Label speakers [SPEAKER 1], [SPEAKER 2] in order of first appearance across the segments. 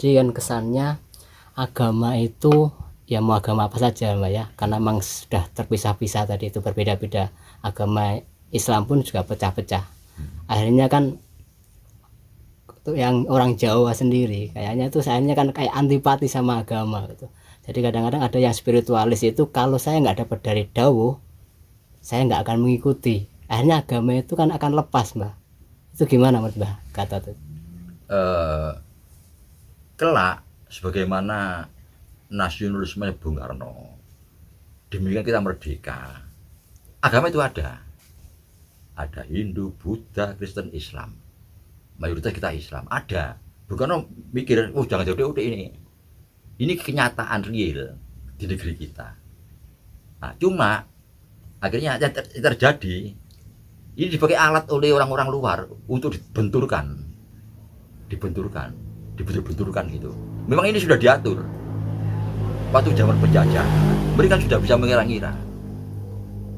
[SPEAKER 1] Jadi kan kesannya agama itu ya mau agama apa saja Mbak ya, karena memang sudah terpisah-pisah tadi itu berbeda-beda. Agama Islam pun juga pecah-pecah. Akhirnya kan untuk yang orang Jawa sendiri kayaknya itu sayanya kan kayak antipati sama agama gitu. Jadi kadang-kadang ada yang spiritualis itu kalau saya nggak dapat dari dawuh, saya nggak akan mengikuti. Akhirnya agama itu kan akan lepas Mbak. Itu gimana menurut Mbak kata itu?
[SPEAKER 2] Kelak sebagaimana nasionalisme Bung Karno, demikian kita merdeka. Agama itu ada Hindu, Buddha, Kristen, Islam. Mayoritas kita Islam ada. Bung Karno mikir, oh jangan jauh-jauh ini kenyataan real di negeri kita. Nah, cuma akhirnya terjadi ini dipakai alat oleh orang-orang luar untuk dibenturkan gitu. Memang ini sudah diatur waktu zaman penjajah. Mereka sudah bisa mengira-ngira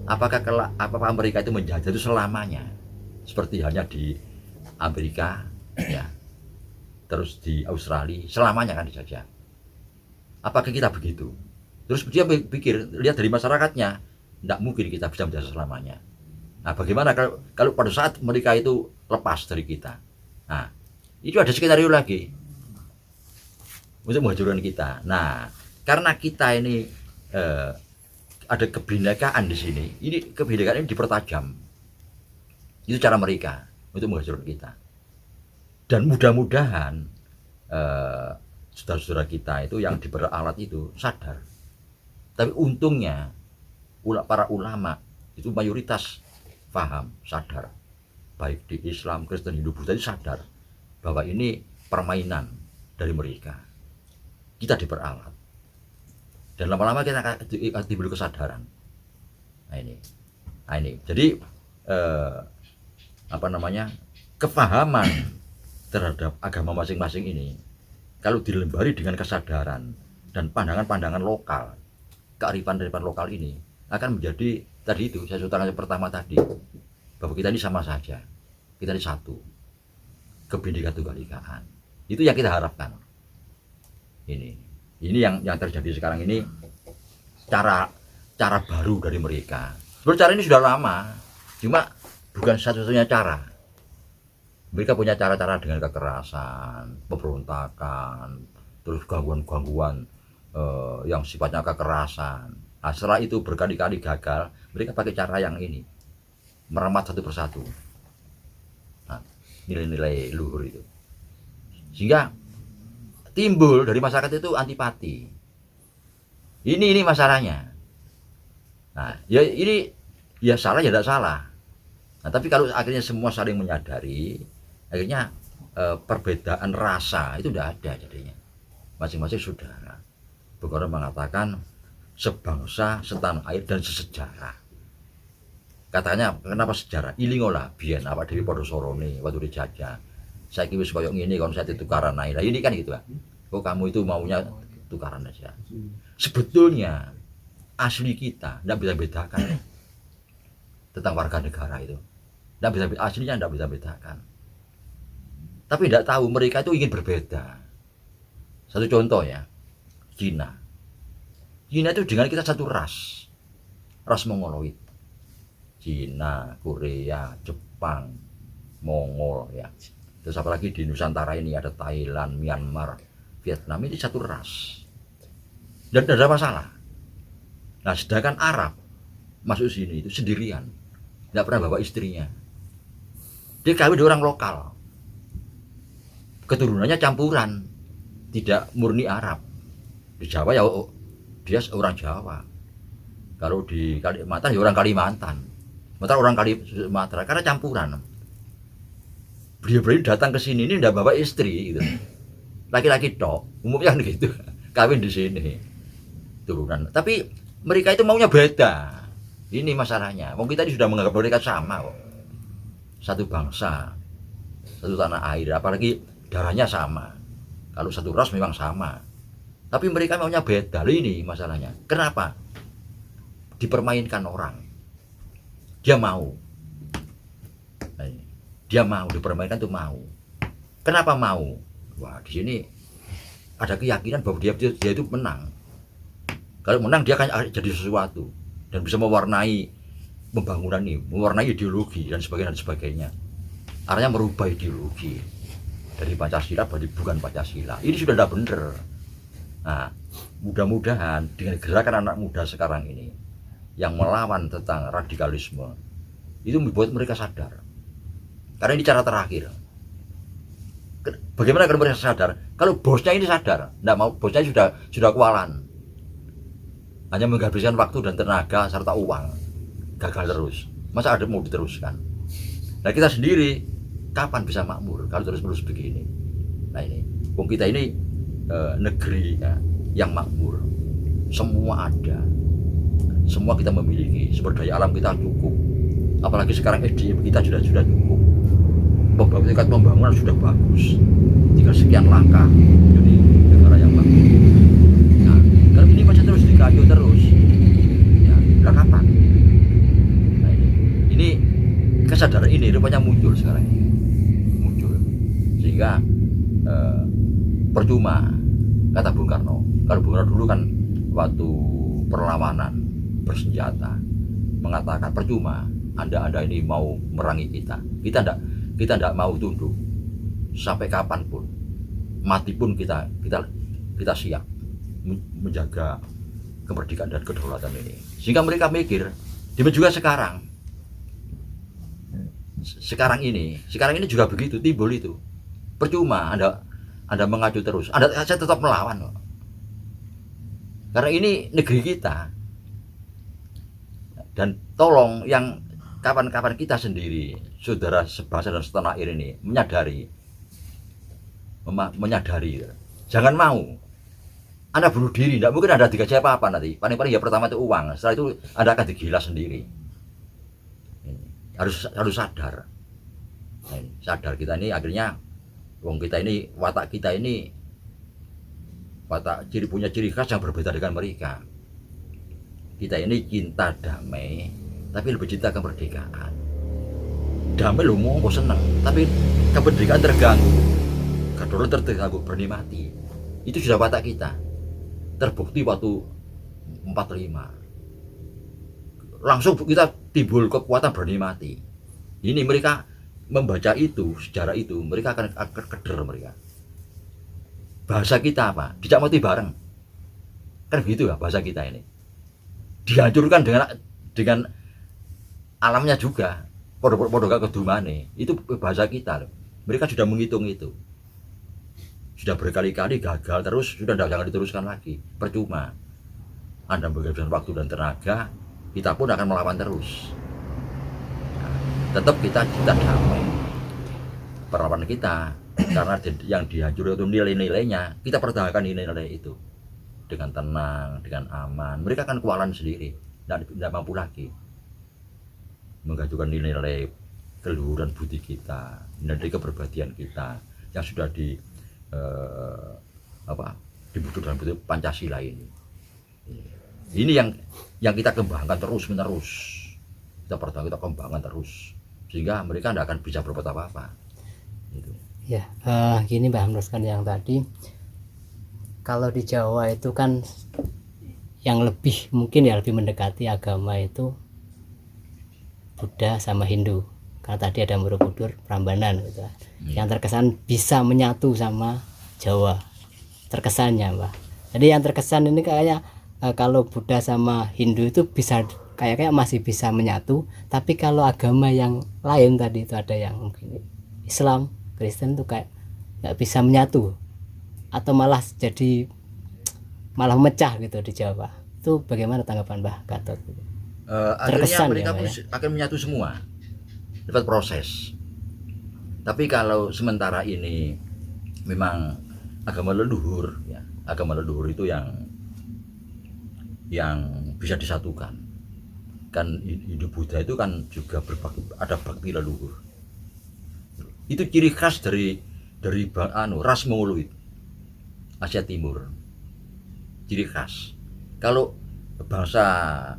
[SPEAKER 2] apakah mereka itu menjajah itu selamanya, seperti halnya di Amerika ya, terus di Australia selamanya kan dijajah. Apakah kita begitu? Terus dia pikir, lihat dari masyarakatnya, tidak mungkin kita bisa menjajah selamanya. Nah, bagaimana kalau pada saat mereka itu lepas dari kita? Nah, itu ada skenario lagi untuk menghancurkan kita. Nah, karena kita ini ada kebinekaan di sini. Ini kebinekaan ini dipertajam. Itu cara mereka untuk menghancurkan kita. Dan mudah-mudahan saudara-saudara kita itu yang diberi alat itu sadar. Tapi untungnya para ulama itu mayoritas paham, sadar. Baik di Islam, Kristen, Hindu, Buddha itu sadar bahwa ini permainan dari mereka. Kita diperalat. Dan lama-lama kita akan diberi kesadaran. Nah ini. Jadi kepahaman terhadap agama masing-masing ini kalau dilembari dengan kesadaran dan pandangan-pandangan lokal, kearifan lokal ini akan menjadi tadi itu saya contohkan pertama tadi, bahwa kita ini sama saja, kita ini satu, kebinekaan tunggal ikaan. Itu yang kita harapkan. Ini yang terjadi sekarang ini, cara baru dari mereka. Sebenarnya cara ini sudah lama, cuma bukan satu-satunya cara. Mereka punya cara-cara dengan kekerasan, pemberontakan, terus gangguan-gangguan yang sifatnya kekerasan. Nah, setelah itu berkali-kali gagal, mereka pakai cara yang ini, meremat satu persatu. Nah, nilai-nilai luhur itu, sehingga timbul dari masyarakat itu antipati. Ini masalahnya. Nah, ya ini ya salah ya tidak salah. Nah, tapi kalau akhirnya semua saling menyadari, akhirnya perbedaan rasa itu tidak ada jadinya. Masing-masing saudara. Bung Karno mengatakan sebangsa, setanah air dan sesejarah. Katanya kenapa sejarah? Ilingola biyen awak dhewe padha sorone waktu dijajah. Saiki wis koyo ngene kon saya tukaran ae. Lah ini kan gitu, kok kamu itu maunya tukaran aja. Sebetulnya asli kita tidak bisa bedakan tentang warga negara itu. Tidak bisa, aslinya tidak bisa bedakan. Tapi tidak tahu mereka itu ingin berbeda. Satu contoh ya, Cina itu dengan kita satu ras Mongoloid. Cina, Korea, Jepang, Mongol ya. Terus apalagi di Nusantara ini ada Thailand, Myanmar, Vietnam, ini satu ras. Dan tidak ada masalah. Nah, sedangkan Arab masuk sini itu sendirian. Tidak pernah bawa istrinya. Dia kawin dengan orang lokal. Keturunannya campuran. Tidak murni Arab. Di Jawa ya dia orang Jawa. Kalau di Kalimantan ya orang Kalimantan. Sementara orang Kalimantan karena campuran. Beliau datang ke sini ini tidak bawa istri gitu. Laki-laki tok, umumnya kan gitu. Kawin di sini. Turunan. Tapi mereka itu maunya beda. Ini masalahnya. Wong kita ini sudah menganggap mereka sama kok. Satu bangsa, satu tanah air, apalagi darahnya sama. Kalau satu ras memang sama. Tapi mereka maunya beda. Ini masalahnya. Kenapa? Dipermainkan orang. Dia mau. Dia mau dipermainkan tuh mau. Kenapa mau? Wah, di sini ada keyakinan bahwa dia itu menang. Kalau menang dia akan jadi sesuatu dan bisa mewarnai pembangunan ini, mewarnai ideologi dan sebagainya. Artinya merubah ideologi dari Pancasila menjadi bukan Pancasila. Ini sudah tidak benar. Nah, mudah-mudahan dengan gerakan anak muda sekarang ini yang melawan tentang radikalisme itu membuat mereka sadar. Karena ini cara terakhir. Bagaimana kalau mereka sadar? Kalau bosnya ini sadar, tidak mau, bosnya sudah kualan, hanya menghabiskan waktu dan tenaga serta uang, gagal terus. Masa ada mau diteruskan? Nah kita sendiri kapan bisa makmur kalau terus-menerus begini? Nah ini, wong kita ini negeri ya, yang makmur, semua ada, semua kita memiliki, sumber daya alam kita cukup, apalagi sekarang SDM kita sudah cukup, tingkat pembangunan sudah bagus, tinggal sekian langkah jadi negara yang bagus. Nah kalau ini masih terus dikayu terus, ya udah kapan? Nah ini kesadaran ini rupanya muncul sekarang ini, muncul sehingga percuma kata Bung Karno. Kalau Bung Karno dulu kan waktu perlawanan bersenjata mengatakan percuma anda ini mau merangi kita tidak mau tunduk sampai kapanpun, mati pun kita siap menjaga kemerdekaan dan kedaulatan ini. Sehingga mereka mikir, demikian juga sekarang ini juga begitu, timbul itu percuma anda mengacu terus, saya tetap melawan kok. Karena ini negeri kita. Dan tolong yang kawan-kawan kita sendiri, saudara sebangsa dan setanah air ini menyadari, jangan mau Anda bunuh diri, tidak mungkin Anda digaji apa-apa nanti. Paling-paling ya pertama itu uang, setelah itu Anda akan digila sendiri. Harus sadar. Nah, sadar kita ini akhirnya wong kita ini, watak kita ini punya ciri khas yang berbeda dengan mereka. Kita ini cinta damai, tapi lebih cinta kemerdekaan. Damai lu mau seneng, tapi kemerdekaan terganggu, kedaulatan terganggu, berani mati. Itu sudah watak kita. Terbukti waktu 45. Langsung kita timbul kekuatan berani mati. Ini mereka membaca itu, sejarah itu, mereka akan keder mereka. Bahasa kita apa? Dijak mati bareng. Kan begitu ya bahasa kita ini. Dihancurkan dengan alamnya juga. Podo gak kedumane. Itu bahasa kita loh. Mereka sudah menghitung itu. Sudah berkali-kali gagal terus, sudah jangan diteruskan lagi. Percuma. Anda menghabiskan waktu dan tenaga, kita pun akan melawan terus. Nah, tetap kita cinta damai. Perlawanan kita, karena yang dihancurkan itu nilai-nilainya, kita pertahankan nilai-nilai itu dengan tenang, dengan aman. Mereka akan kewalahan sendiri, tidak mampu lagi menggajukan nilai-nilai keluhuran budi kita, nilai kepribadian kita yang sudah dibutuhkan dalam bentuk Pancasila ini. Ini yang kita kembangkan terus menerus, kita kembangkan terus, sehingga mereka tidak akan bisa berbuat apa-apa. Gitu.
[SPEAKER 1] Ya, gini Mbah meneruskan yang tadi. Kalau di Jawa itu kan yang lebih mungkin ya lebih mendekati agama itu Buddha sama Hindu. Karena tadi ada Borobudur, Prambanan gitu. Yang terkesan bisa menyatu sama Jawa. Terkesannya, Mbak. Jadi yang terkesan ini kayaknya kalau Buddha sama Hindu itu bisa kayak masih bisa menyatu, tapi kalau agama yang lain tadi itu ada yang mungkin Islam, Kristen tuh kayak nggak bisa menyatu atau malah mecah gitu di Jawa. Itu bagaimana tanggapan Mbah Gatot?
[SPEAKER 2] Akhirnya mereka akan menyatu semua lewat proses. Tapi kalau sementara ini memang agama leluhur, ya, agama leluhur itu yang bisa disatukan. Kan Hindu Buddha itu kan juga ada bakti leluhur. Itu ciri khas dari ras Mongoloid Asia Timur. Ciri khas. Kalau bangsa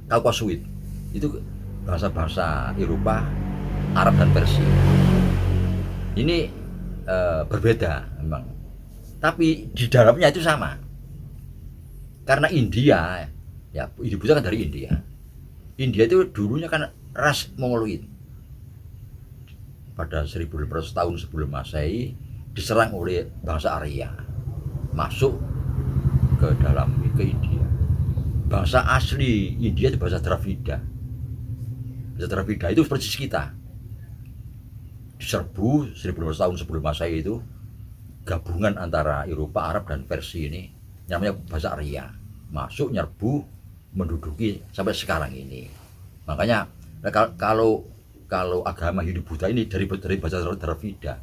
[SPEAKER 2] Kaukasoid itu bangsa-bangsa Eropa, Arab dan Persia. Ini berbeda memang. Tapi di dalamnya itu sama. Karena India, ya Hindu Buddha kan dari India. India itu dulunya kan ras Mongoloid. Pada 1500 tahun sebelum Masehi diserang oleh bangsa Arya. Masuk ke India. Bangsa asli India itu bahasa Dravida. Bahasa Dravida itu persis kita. Diserbu 1500 tahun sebelum Masehi itu gabungan antara Eropa, Arab dan Persia ini namanya bahasa Arya. Masuk nyerbu menduduki sampai sekarang ini. Makanya kalau agama Hindu Buddha ini dari bahasa Dravida,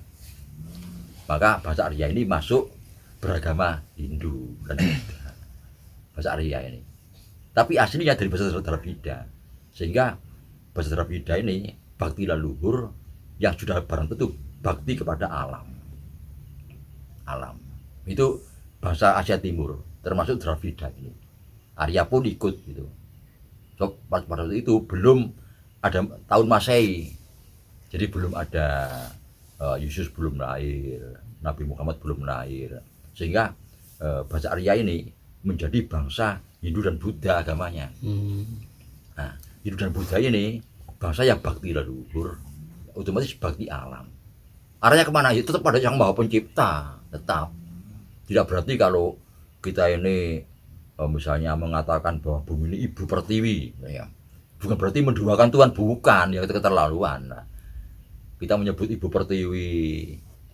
[SPEAKER 2] maka bahasa Arya ini masuk beragama Hindu dan Buddha. Bahasa Arya ini. Tapi aslinya dari bahasa Dravida. Sehingga bahasa Dravida ini bakti leluhur yang sudah barang tentu bakti kepada alam. Alam. Itu bahasa Asia Timur, termasuk Dravida ini. Arya pun ikut gitu. So, pada waktu itu belum ada tahun Masehi. Jadi belum ada Yesus belum lahir, Nabi Muhammad belum lahir. Sehingga bahasa Arya ini menjadi bangsa Hindu dan Buddha agamanya. Nah, Hindu dan Buddha ini bangsa yang bakti leluhur, otomatis bakti alam. Arahnya kemana? Ya tetap pada Yang Maha Pencipta, tetap. Tidak berarti kalau kita ini misalnya mengatakan bahwa bumi ini ibu pertiwi, ya. Bukan berarti menduakan Tuhan, bukan, ya itu keterlaluan. Nah, kita menyebut ibu pertiwi,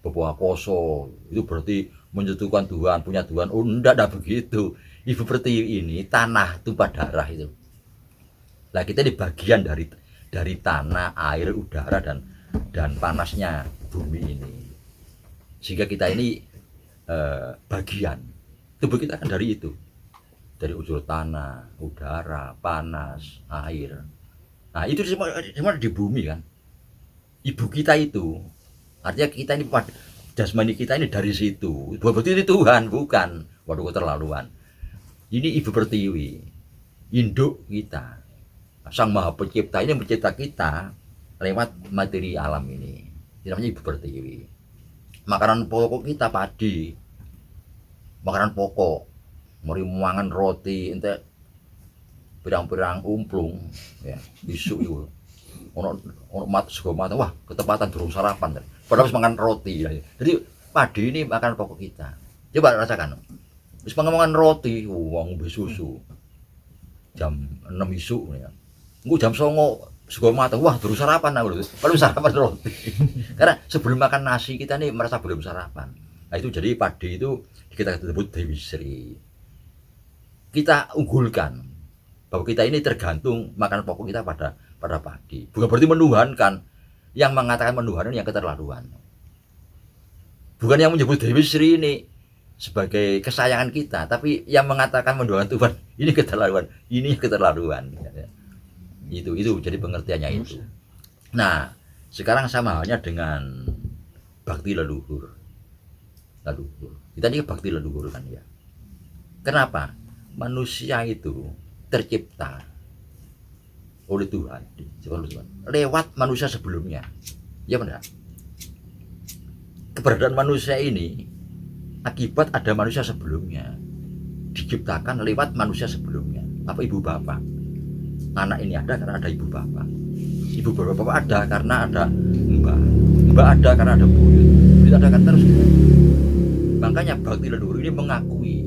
[SPEAKER 2] Bapak Koso, itu berarti menyentuhkan Tuhan, punya Tuhan. Oh enggak begitu. Ibu pertiwi ini tanah tumpah darah itu. Nah kita ini bagian dari tanah, air, udara dan panasnya bumi ini. Sehingga kita ini bagian tubuh kita kan dari itu. Dari unsur tanah, udara, panas, air. Nah itu semua di bumi kan. Ibu kita itu, artinya kita ini jasmani kita ini dari situ. Bukan berarti ini Tuhan, bukan. Waduh keterlaluan. Ini ibu pertiwi, induk kita. Sang Maha Pencipta ini mencipta kita lewat materi alam ini. Ini namanya ibu pertiwi. Makanan pokok kita padi. Makanan pokok. Mari mangan roti ente pirang-pirang umplung ya isu itu ono sego mata wah ketepatan durung sarapan padahal harus makan roti ya. Jadi padi ini makanan pokok kita. Coba rasakan wis mangan roti wong ngombe susu jam 6 isuk ya engko jam 09.00 sego mata wah durung sarapan aku lho padahal sarapan roti. Karena sebelum makan nasi kita nih merasa belum sarapan. Nah itu jadi padi itu kita sebut Dewi Sri. Kita unggulkan bahwa kita ini tergantung makanan pokok kita pada padi. Bukan berarti menuhankan. Yang mengatakan menuhankan yang keterlaluan. Bukan yang menyebut Dewi Sri ini sebagai kesayangan kita, tapi yang mengatakan menuhankan Tuhan ini keterlaluan. Ini keterlaluan. Itu jadi pengertiannya itu. Nah, sekarang sama halnya dengan bakti leluhur. Kita ini bakti leluhur kan ya. Kenapa? Manusia itu tercipta oleh Tuhan lewat manusia sebelumnya. Ya benar. Keberadaan manusia ini akibat ada manusia sebelumnya. Diciptakan lewat manusia sebelumnya. Apa ibu bapak? Anak ini ada karena ada ibu bapak. Ibu bapak ada karena ada mbak. Mbak ada karena ada buyut. Buyut ada kan terus. Makanya bakti leluhur ini mengakui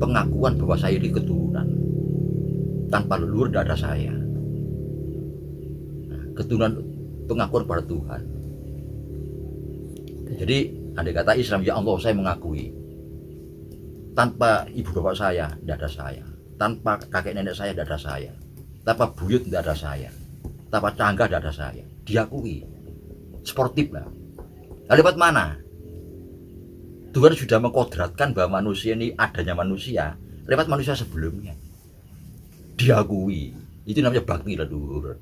[SPEAKER 2] pengakuan bahwa saya ini keturunan. Tanpa leluhur tidak ada saya. Nah, keturunan pengakuan pada Tuhan. Jadi andai kata Islam, ya Allah saya mengakui tanpa ibu bapak saya tidak ada saya, tanpa kakek nenek saya tidak ada saya, tanpa buyut tidak ada saya, tanpa cangga tidak ada saya. Diakui sportif lah. Lewat mana? Tuhan sudah mengkodratkan bahwa manusia ini adanya manusia lewat manusia sebelumnya. Diakui. Itu namanya bakti leluhur.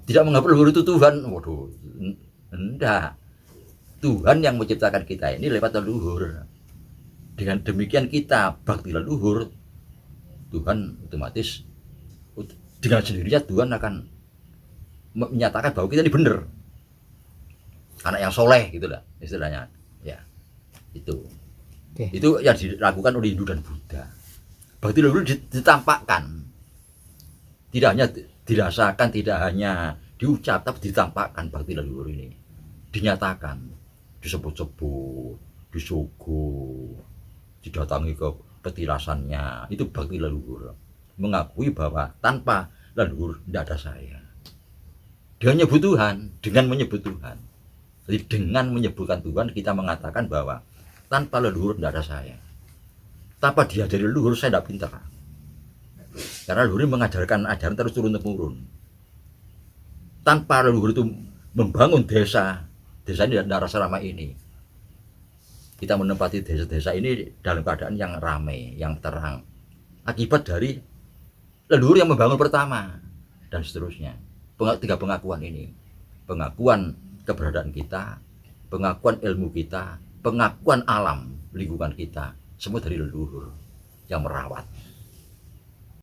[SPEAKER 2] Tidak menganggap leluhur itu Tuhan. Waduh, enggak. Tuhan yang menciptakan kita ini lewat leluhur. Dengan demikian kita bakti leluhur, Tuhan otomatis dengan sendirinya Tuhan akan menyatakan bahwa kita ini benar. Anak yang soleh gitulah istilahnya. Ya. Itu.
[SPEAKER 1] Oke.
[SPEAKER 2] Itu yang dilakukan oleh Hindu dan Buddha. Bakti leluhur ditampakkan, tidak hanya dirasakan, tidak hanya diucap, tapi ditampakkan. Bakti leluhur ini dinyatakan, disebut-sebut, disuguh, didatangi ke petilasannya. Itu bakti leluhur, mengakui bahwa tanpa leluhur tidak ada saya. Dia menyebut Tuhan, dengan menyebut Tuhan. Jadi dengan menyebutkan Tuhan, kita mengatakan bahwa tanpa leluhur tidak ada saya. Tanpa diajari leluhur, saya tidak pintar. Karena leluhur mengajarkan ajaran terus turun-temurun. Tanpa leluhur itu membangun desa ini tidak rasa ramai ini. Kita menempati desa-desa ini dalam keadaan yang ramai, yang terang. Akibat dari leluhur yang membangun pertama, dan seterusnya. 3 pengakuan ini. Pengakuan keberadaan kita, pengakuan ilmu kita, pengakuan alam lingkungan kita, semua dari leluhur yang merawat.